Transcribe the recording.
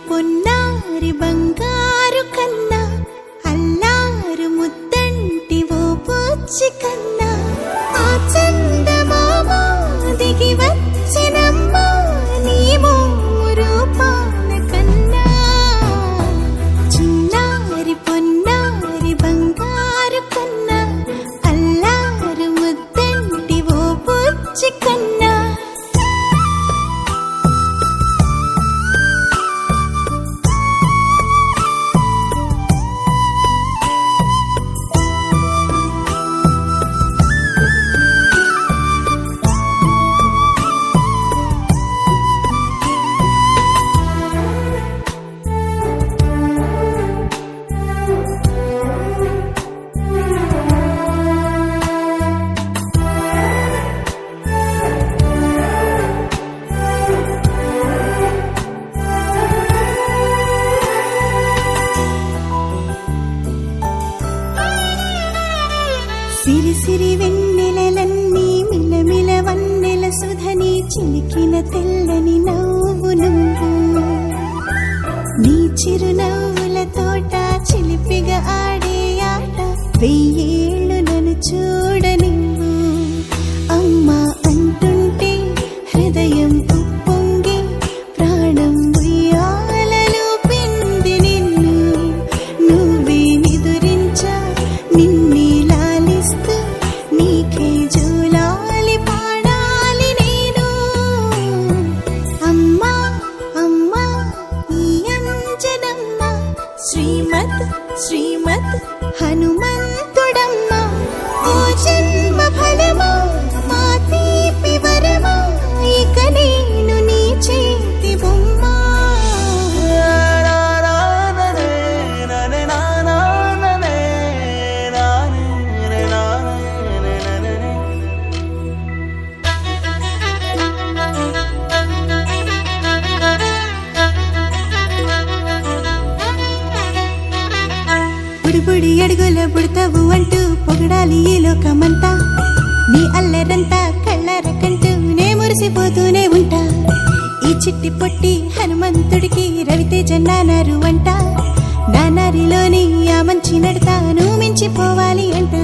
పొన్నారి బంగారు కన్నా అల్లారు ముద్దంటి ఓ పూచి కన్నా ఆ చందమామ దిగి వచ్చినమ్మ నీ రూపాల కన్నా చిన్నారి పొన్నారి బంగారు కన్నా అల్లారు ముద్దంటి ఓ పూచి కన్నా సిరి సిరి వెన్నెలలన్నీ మిలమిల వన్నెల సుధని చిలికిన తెల్లని నవ్వు నువ్వు నీ చిరునవ్వుల తోట చిలిపిగా ఆడే ఆట వెయ్యేళ్ళు నన్ను చూడనివ్వు అమ్మా అంటుంటే హృదయం ఉప్పొంగి ప్రాణం ఉయ్యాలలో పిండి నిన్ను నువ్వే నిదురించా నిన్నే నీకే జూలాలి పాడాలి నేను అమ్మా అమ్మా ఈ అంజనమ్మ శ్రీమత్ శ్రీమత్ హనుమంతుడమ్మ ఓ జన్మ ఫలమా మా తీపి వరమా ఇక నేను నీ చేతి బొమ్మ బుడి అడుగుల బుడతావు అంటూ పొగడాలి ఈ లోకమంతా నీ అల్లరంతా కళ్ళరకంటూ నే మురిసిపోతూనే ఉంటా ఈ చిట్టి పొట్టి హనుమంతుడికి రవితేజ నానారు అంట నానారిలోని ఆ మంచి నడతా నువ్వు మించిపోవాలి అంట